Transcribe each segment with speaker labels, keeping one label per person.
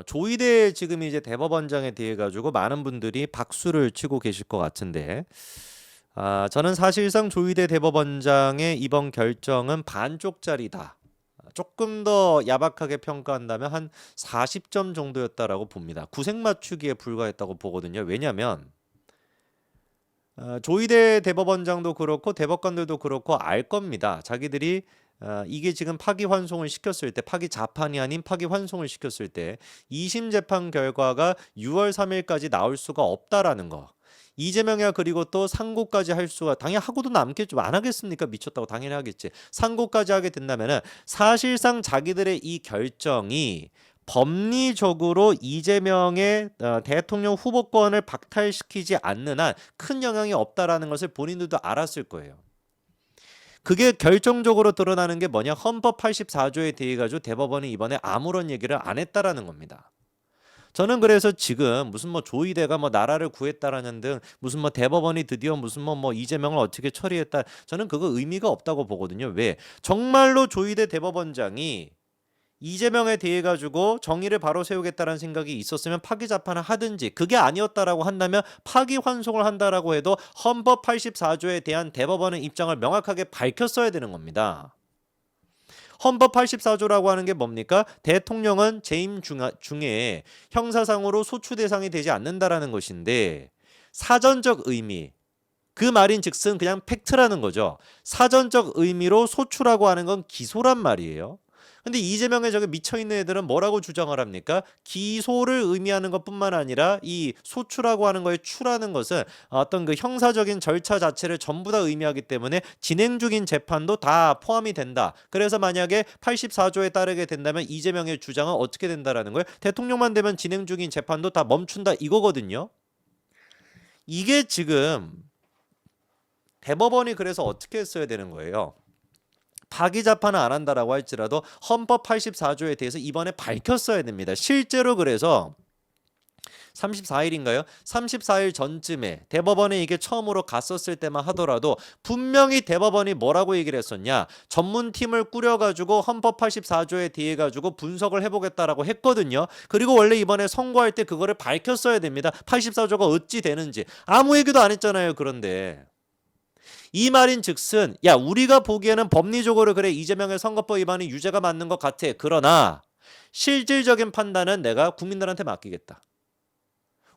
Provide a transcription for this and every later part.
Speaker 1: 조희대 지금 이제 대법원장에 대해 가지고 많은 분들이 박수를 치고 계실 것 같은데, 저는 사실상 조희대 대법원장의 이번 결정은 반쪽짜리다. 조금 더 야박하게 평가한다면 한 40점 정도였다라고 봅니다. 구색 맞추기에 불과했다고 보거든요. 왜냐하면 조희대 대법원장도 그렇고 대법관들도 그렇고 알 겁니다. 자기들이 이게 지금 파기환송을 시켰을 때, 파기 자판이 아닌 파기환송을 시켰을 때 2심 재판 결과가 6월 3일까지 나올 수가 없다라는 거. 이재명이야 그리고 또 상고까지 할 수가 당연히 하고도 남겠죠. 안 하겠습니까? 미쳤다고 당연히 하겠지. 상고까지 하게 된다면은 사실상 자기들의 이 결정이 법리적으로 이재명의 대통령 후보권을 박탈시키지 않는 한 큰 영향이 없다라는 것을 본인들도 알았을 거예요. 그게 결정적으로 드러나는 게 뭐냐? 헌법 84조에 대해 가지고 대법원이 이번에 아무런 얘기를 안 했다라는 겁니다. 저는 그래서 지금 무슨 뭐 조희대가 뭐 나라를 구했다라는 등 무슨 뭐 대법원이 드디어 무슨 뭐 이재명을 어떻게 처리했다, 저는 그거 의미가 없다고 보거든요. 왜? 정말로 조희대 대법원장이 이재명에 대해 가지고 정의를 바로 세우겠다는 생각이 있었으면 파기 재판을 하든지, 그게 아니었다라고 한다면 파기 환송을 한다라고 해도 헌법 84조에 대한 대법원의 입장을 명확하게 밝혔어야 되는 겁니다. 헌법 84조라고 하는 게 뭡니까? 대통령은 재임 중에 형사상으로 소추 대상이 되지 않는다라는 것인데, 사전적 의미, 그 말인즉슨 그냥 팩트라는 거죠. 사전적 의미로 소추라고 하는 건 기소란 말이에요. 근데 이재명의 저게 미쳐있는 애들은 뭐라고 주장을 합니까? 기소를 의미하는 것뿐만 아니라 이 소추라고 하는 거에 추라는 것은 어떤 그 형사적인 절차 자체를 전부 다 의미하기 때문에 진행 중인 재판도 다 포함이 된다. 그래서 만약에 84조에 따르게 된다면 이재명의 주장은 어떻게 된다라는 거예요? 대통령만 되면 진행 중인 재판도 다 멈춘다 이거거든요. 이게 지금 대법원이 그래서 어떻게 했어야 되는 거예요? 파기 재판을 안 한다라고 할지라도 헌법 84조에 대해서 이번에 밝혔어야 됩니다. 실제로 그래서 34일인가요? 34일 전쯤에 대법원에 이게 처음으로 갔었을 때만 하더라도 분명히 대법원이 뭐라고 얘기를 했었냐? 전문팀을 꾸려가지고 헌법 84조에 대해 가지고 분석을 해보겠다라고 했거든요. 그리고 원래 이번에 선고할 때 그거를 밝혔어야 됩니다. 84조가 어찌 되는지. 아무 얘기도 안 했잖아요. 그런데 이 말인즉슨 야, 우리가 보기에는 법리적으로 그래 이재명의 선거법 위반이 유죄가 맞는 것 같아. 그러나 실질적인 판단은 내가 국민들한테 맡기겠다.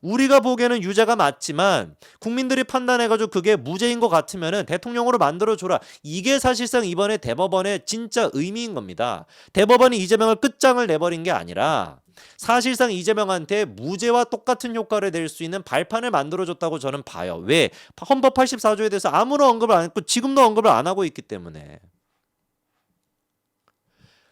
Speaker 1: 우리가 보기에는 유죄가 맞지만 국민들이 판단해가지고 그게 무죄인 것 같으면은 대통령으로 만들어줘라. 이게 사실상 이번에 대법원의 진짜 의미인 겁니다. 대법원이 이재명을 끝장을 내버린 게 아니라 사실상 이재명한테 무죄와 똑같은 효과를 낼 수 있는 발판을 만들어줬다고 저는 봐요. 왜? 헌법 84조에 대해서 아무런 언급을 안 했고 지금도 언급을 안 하고 있기 때문에.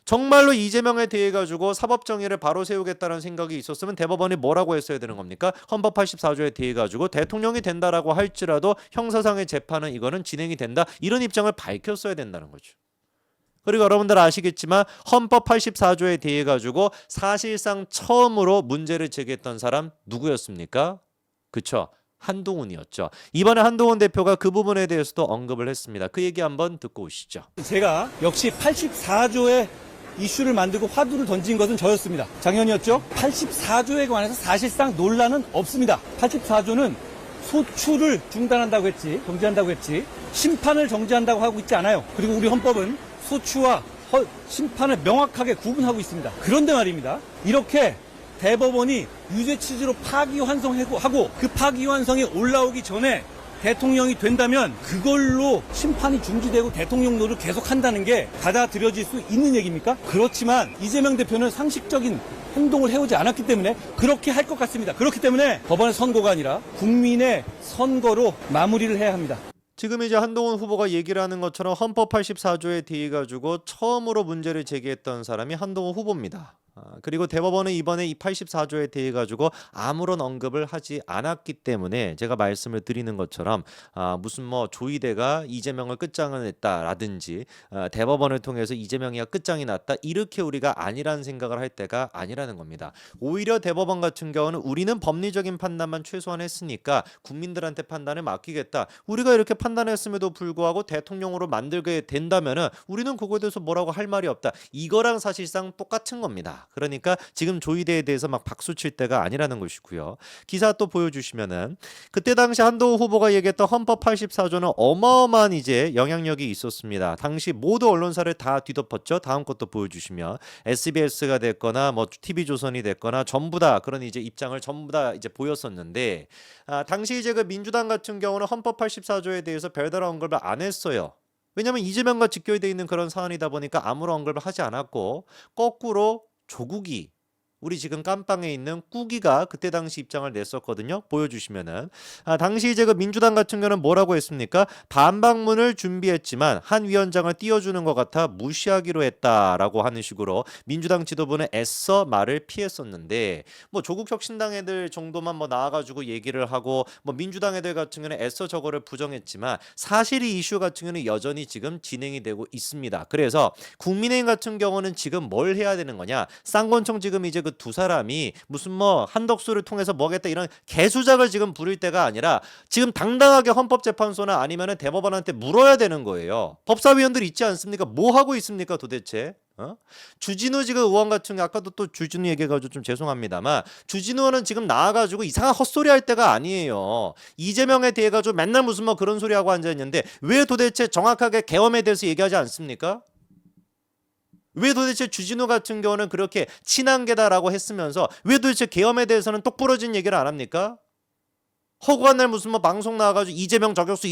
Speaker 1: 정말로 이재명에 대해 가지고 사법정의를 바로 세우겠다는 생각이 있었으면 대법원이 뭐라고 했어야 되는 겁니까? 헌법 84조에 대해 가지고 대통령이 된다라고 할지라도 형사상의 재판은 이거는 진행이 된다, 이런 입장을 밝혔어야 된다는 거죠. 그리고 여러분들 아시겠지만 헌법 84조에 대해 가지고 사실상 처음으로 문제를 제기했던 사람 누구였습니까? 그쵸? 한동훈이었죠. 이번에 한동훈 대표가 그 부분에 대해서도 언급을 했습니다. 그 얘기 한번 듣고 오시죠.
Speaker 2: 제가 역시 84조의 이슈를 만들고 화두를 던진 것은 저였습니다. 작년이었죠? 84조에 관해서 사실상 논란은 없습니다. 84조는 소추를 중단한다고 했지, 정지한다고 했지, 심판을 정지한다고 하고 있지 않아요. 그리고 우리 헌법은 소추와 심판을 명확하게 구분하고 있습니다. 그런데 말입니다, 이렇게 대법원이 유죄 취지로 파기환송하고 그 파기환송이 올라오기 전에 대통령이 된다면 그걸로 심판이 중지되고 대통령노를 계속한다는 게 받아들여질 수 있는 얘기입니까? 그렇지만 이재명 대표는 상식적인 행동을 해오지 않았기 때문에 그렇게 할 것 같습니다. 그렇기 때문에 법원의 선고가 아니라 국민의 선거로 마무리를 해야 합니다.
Speaker 1: 지금 이제 한동훈 후보가 얘기를 하는 것처럼 헌법 84조에 대해 가지고 처음으로 문제를 제기했던 사람이 한동훈 후보입니다. 그리고 대법원은 이번에 이 84조에 대해 가지고 아무런 언급을 하지 않았기 때문에 제가 말씀을 드리는 것처럼 무슨 뭐 조희대가 이재명을 끝장을 냈다라든지 대법원을 통해서 이재명이가 끝장이 났다, 이렇게 우리가 아니라는 생각을 할 때가 아니라는 겁니다. 오히려 대법원 같은 경우는 우리는 법리적인 판단만 최소한 했으니까 국민들한테 판단을 맡기겠다. 우리가 이렇게 판단했음에도 불구하고 대통령으로 만들게 된다면은 우리는 그거에 대해서 뭐라고 할 말이 없다. 이거랑 사실상 똑같은 겁니다. 아니다. 그러니까 지금 조의대에 대해서 막 박수 칠 때가 아니라는 것이고요. 기사 또 보여주시면은 그때 당시 한동훈 후보가 얘기했던 헌법 84조는 어마어마한 이제 영향력이 있었습니다. 당시 모두 언론사를 다 뒤덮었죠. 다음 것도 보여주시면 SBS가 됐거나 뭐 TV조선이 됐거나 전부 다 그런 이제 입장을 전부 다 이제 보였었는데 당시 이제 그 민주당 같은 경우는 헌법 84조에 대해서 별다른 언급을 안 했어요. 왜냐하면 이재명과 직결되어 있는 그런 사안이다 보니까 아무런 언급을 하지 않았고 거꾸로 조국이 우리 지금 깜빵에 있는 꾸기가 그때 당시 입장을 냈었거든요. 보여주시면은 당시 이제 그 민주당 같은 경우는 뭐라고 했습니까? 반박문을 준비했지만 한 위원장을 띄워주는 것 같아 무시하기로 했다라고 하는 식으로 민주당 지도부는 애써 말을 피했었는데 뭐 조국 혁신당 애들 정도만 뭐 나와가지고 얘기를 하고 뭐 민주당 애들 같은 경우는 애써 저거를 부정했지만 사실 이 이슈 같은 경우는 여전히 지금 진행이 되고 있습니다. 그래서 국민의힘 같은 경우는 지금 뭘 해야 되는 거냐? 쌍권총 지금 이제 그 두 사람이 무슨 뭐 한덕수를 통해서 뭐겠다 이런 개수작을 지금 부릴 때가 아니라 지금 당당하게 헌법재판소나 아니면은 대법원한테 물어야 되는 거예요. 법사위원들 있지 않습니까? 뭐 하고 있습니까 도대체? 주진우 지금 의원 같은 게 아까도 또 주진우 얘기해가지고 좀 죄송합니다만 주진우 의원은 지금 나와가지고 이상한 헛소리 할 때가 아니에요. 이재명에 대해 가지고 맨날 무슨 뭐 그런 소리 하고 앉아있는데 왜 도대체 정확하게 계엄에 대해서 얘기하지 않습니까? 왜 도대체 주진우 같은 경우는 그렇게 친한계다라고 했으면서 왜 도대체 계엄에 대해서는 똑부러진 얘기를 안 합니까? 허구한 날 무슨 뭐 방송 나와가지고 이재명 저격수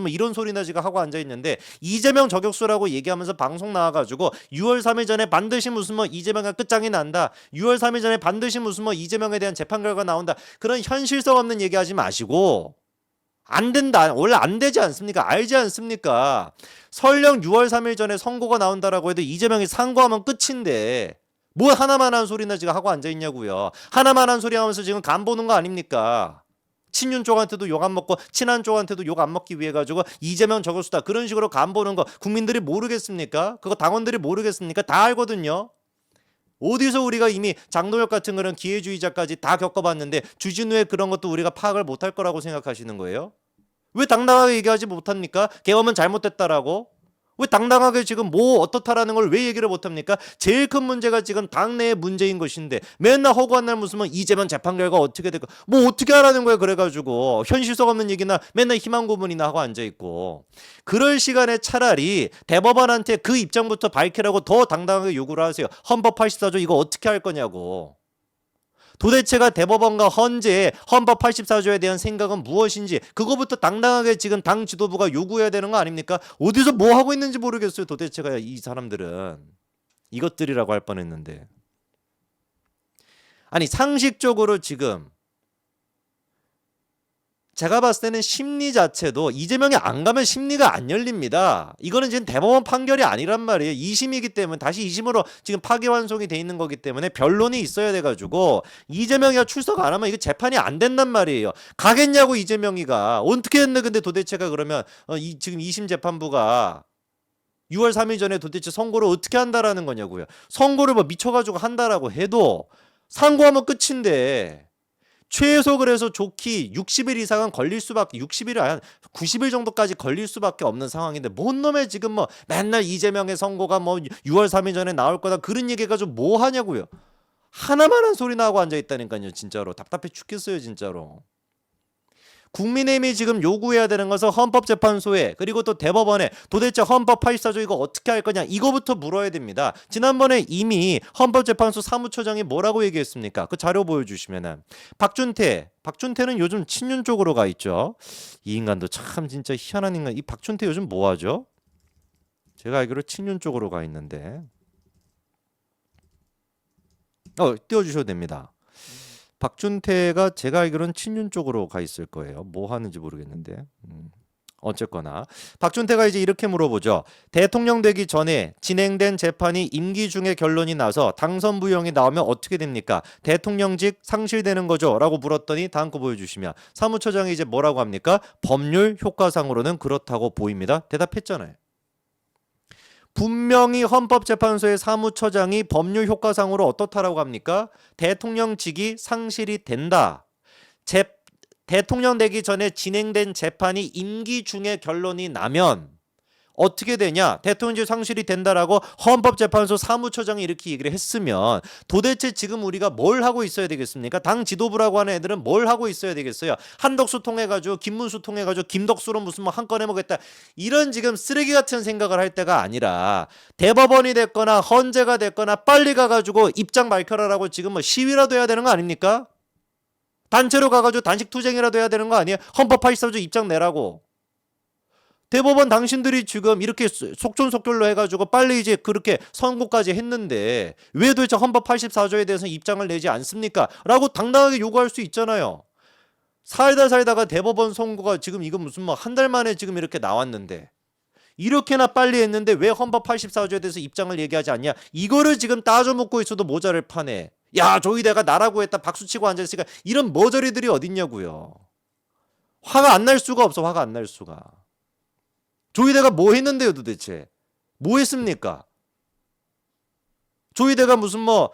Speaker 1: 뭐 이런 소리나 지금 하고 앉아있는데 이재명 저격수라고 얘기하면서 방송 나와가지고 6월 3일 전에 반드시 무슨 뭐 이재명의 끝장이 난다. 6월 3일 전에 반드시 무슨 뭐 이재명에 대한 재판 결과 나온다. 그런 현실성 없는 얘기하지 마시고 안 된다. 원래 안 되지 않습니까? 알지 않습니까? 설령 6월 3일 전에 선고가 나온다라고 해도 이재명이 상고하면 끝인데 뭐 하나만 한 소리나 지금 하고 앉아있냐고요. 하나만 한 소리 하면서 지금 간 보는 거 아닙니까? 친윤 쪽한테도 욕 안 먹고 친한 쪽한테도 욕 안 먹기 위해 가지고 이재명 저격수다. 그런 식으로 간 보는 거 국민들이 모르겠습니까? 그거 당원들이 모르겠습니까? 다 알거든요. 어디서 우리가 이미 장동혁 같은 그런 기회주의자까지 다 겪어봤는데 주진우의 그런 것도 우리가 파악을 못할 거라고 생각하시는 거예요? 왜 당당하게 얘기하지 못합니까? 계엄은 잘못됐다라고? 왜 당당하게 지금 뭐 어떻다라는 걸 왜 얘기를 못합니까? 제일 큰 문제가 지금 당내의 문제인 것인데 맨날 허구한 날 무슨 뭐 이재명 재판 결과 어떻게 될까? 뭐 어떻게 하라는 거야 그래가지고 현실성 없는 얘기나 맨날 희망 고문이나 하고 앉아있고 그럴 시간에 차라리 대법원한테 그 입장부터 밝히라고 더 당당하게 요구를 하세요. 헌법 84조 이거 어떻게 할 거냐고. 도대체가 대법원과 헌재의 헌법 84조에 대한 생각은 무엇인지 그거부터 당당하게 지금 당 지도부가 요구해야 되는 거 아닙니까? 어디서 뭐 하고 있는지 모르겠어요. 도대체가 이 사람들은 이것들이라고 할 뻔했는데 아니 상식적으로 지금 제가 봤을 때는 심리 자체도 이재명이 안 가면 심리가 안 열립니다. 이거는 지금 대법원 판결이 아니란 말이에요. 2심이기 때문에 다시 2심으로 지금 파기환송이 돼 있는 거기 때문에 변론이 있어야 돼가지고 이재명이가 출석 안 하면 이거 재판이 안 된단 말이에요. 가겠냐고 이재명이가 어떻게 했네. 근데 도대체가 그러면 지금 2심 재판부가 6월 3일 전에 도대체 선고를 어떻게 한다라는 거냐고요. 선고를 뭐 미쳐가지고 한다라고 해도 상고하면 끝인데 최소 그래서 좋기 60일 이상은 걸릴 수밖에 60일 아니 90일 정도까지 걸릴 수밖에 없는 상황인데 뭔 놈의 지금 뭐 맨날 이재명의 선고가 뭐 6월 3일 전에 나올 거다 그런 얘기 가지고 뭐 하냐고요. 하나만 한 소리 나고 앉아 있다니까요. 진짜로 답답해 죽겠어요. 진짜로. 국민의힘이 지금 요구해야 되는 것은 헌법재판소에 그리고 또 대법원에 도대체 헌법 84조 이거 어떻게 할 거냐 이거부터 물어야 됩니다. 지난번에 이미 헌법재판소 사무처장이 뭐라고 얘기했습니까? 그 자료 보여주시면은 박준태는 요즘 친윤 쪽으로 가 있죠. 이 인간도 참 진짜 희한한 인간. 이 박준태 요즘 뭐 하죠? 제가 알기로 친윤 쪽으로 가 있는데 띄워주셔도 됩니다. 박준태가 제가 알기로는 친윤 쪽으로 가 있을 거예요. 뭐 하는지 모르겠는데. 어쨌거나 박준태가 이제 이렇게 물어보죠. 대통령 되기 전에 진행된 재판이 임기 중에 결론이 나서 당선 부영이 나오면 어떻게 됩니까? 대통령직 상실되는 거죠? 라고 물었더니 다음 거 보여주시면 사무처장이 이제 뭐라고 합니까? 법률 효과상으로는 그렇다고 보입니다. 대답했잖아요. 분명히 헌법재판소의 사무처장이 법률 효과상으로 어떻다라고 합니까? 대통령직이 상실이 된다. 대통령 되기 전에 진행된 재판이 임기 중에 결론이 나면 어떻게 되냐? 대통령제 상실이 된다라고 헌법재판소 사무처장이 이렇게 얘기를 했으면 도대체 지금 우리가 뭘 하고 있어야 되겠습니까? 당 지도부라고 하는 애들은 뭘 하고 있어야 되겠어요? 한덕수 통해가지고 김문수 통해가지고 김덕수로 무슨 뭐 한 건 해먹겠다 이런 지금 쓰레기 같은 생각을 할 때가 아니라 대법원이 됐거나 헌재가 됐거나 빨리 가가지고 입장 밝혀라라고 지금 뭐 시위라도 해야 되는 거 아닙니까? 단체로 가가지고 단식 투쟁이라도 해야 되는 거 아니에요? 헌법 84조 입장 내라고. 대법원 당신들이 지금 이렇게 속전속결로 해가지고 빨리 이제 그렇게 선고까지 했는데 왜 도대체 헌법 84조에 대해서 입장을 내지 않습니까? 라고 당당하게 요구할 수 있잖아요. 살다가 대법원 선고가 지금 이거 무슨 뭐 한 달 만에 지금 이렇게 나왔는데 이렇게나 빨리 했는데 왜 헌법 84조에 대해서 입장을 얘기하지 않냐? 이거를 지금 따져 묻고 있어도 모자를 파네. 야, 조이대가 나라고 했다 박수치고 앉아있으니까 이런 머저리들이 어딨냐고요. 화가 안 날 수가 없어. 화가 안 날 수가. 조이대가 뭐 했는데요 도대체? 뭐 했습니까? 조이대가 무슨 뭐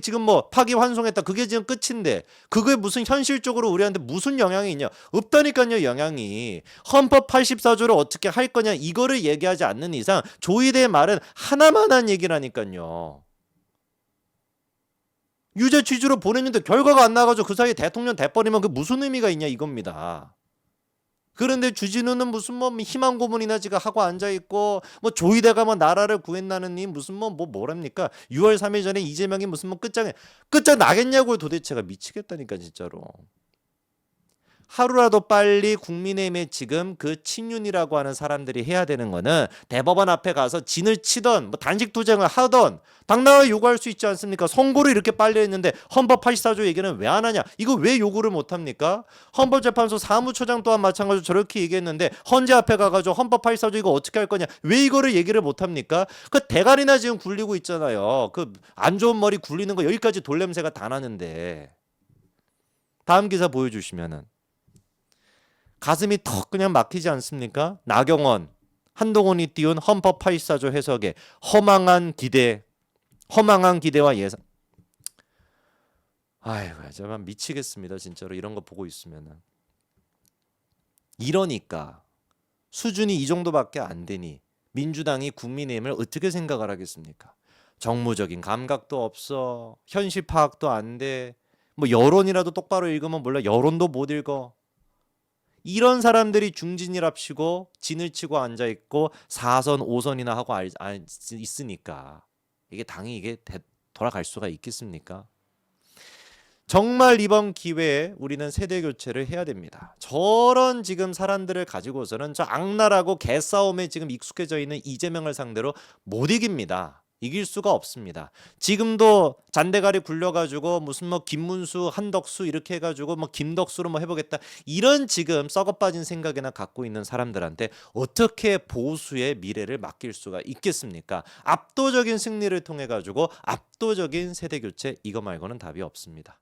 Speaker 1: 지금 뭐 파기 환송했다 그게 지금 끝인데 그게 무슨 현실적으로 우리한테 무슨 영향이 있냐? 없다니까요. 영향이. 헌법 84조를 어떻게 할 거냐 이거를 얘기하지 않는 이상 조이대의 말은 하나만 한 얘기라니까요. 유죄 취지로 보냈는데 결과가 안 나가지고 그 사이에 대통령 돼버리면 그 무슨 의미가 있냐 이겁니다. 그런데 주진우는 무슨 뭐 희망 고문이나 지가 하고 앉아 있고 뭐 조이대가 뭐 나라를 구했나느니 무슨 뭐랍니까? 6월 3일 전에 이재명이 무슨 뭐 끝장 나겠냐고요. 도대체가 미치겠다니까 진짜로. 하루라도 빨리 국민의힘에 지금 그 친윤이라고 하는 사람들이 해야 되는 거는 대법원 앞에 가서 진을 치던 뭐 단식 투쟁을 하던 당당하게 요구할 수 있지 않습니까? 선고를 이렇게 빨리 했는데 헌법 84조 얘기는 왜 안 하냐? 이거 왜 요구를 못 합니까? 헌법재판소 사무처장 또한 마찬가지로 저렇게 얘기했는데 헌재 앞에 가가지고 헌법 84조 이거 어떻게 할 거냐? 왜 이거를 얘기를 못 합니까? 그 대가리나 지금 굴리고 있잖아요. 그 안 좋은 머리 굴리는 거 여기까지 돌냄새가 다 나는데. 다음 기사 보여주시면은. 가슴이 턱 그냥 막히지 않습니까? 나경원, 한동훈이 띄운 헌법 84조 해석에 허망한 기대와 예상. 아이고, 정말 미치겠습니다. 진짜로 이런 거 보고 있으면은. 이러니까 수준이 이 정도밖에 안 되니 민주당이 국민의힘을 어떻게 생각을 하겠습니까? 정무적인 감각도 없어. 현실 파악도 안 돼. 뭐 여론이라도 똑바로 읽으면 몰라. 여론도 못 읽어. 이런 사람들이 중진이랍시고 진을 치고 앉아 있고 4선 5선이나 하고 있으니까 이게 당이 이게 돌아갈 수가 있겠습니까? 정말 이번 기회에 우리는 세대 교체를 해야 됩니다. 저런 지금 사람들을 가지고서는 저 악랄하고 개싸움에 지금 익숙해져 있는 이재명을 상대로 못 이깁니다. 이길 수가 없습니다. 지금도 잔대가리 굴려가지고 무슨 뭐 김문수, 한덕수 이렇게 해가지고 뭐 김덕수로 뭐 해보겠다 이런 지금 썩어빠진 생각이나 갖고 있는 사람들한테 어떻게 보수의 미래를 맡길 수가 있겠습니까? 압도적인 승리를 통해 가지고 압도적인 세대 교체 이거 말고는 답이 없습니다.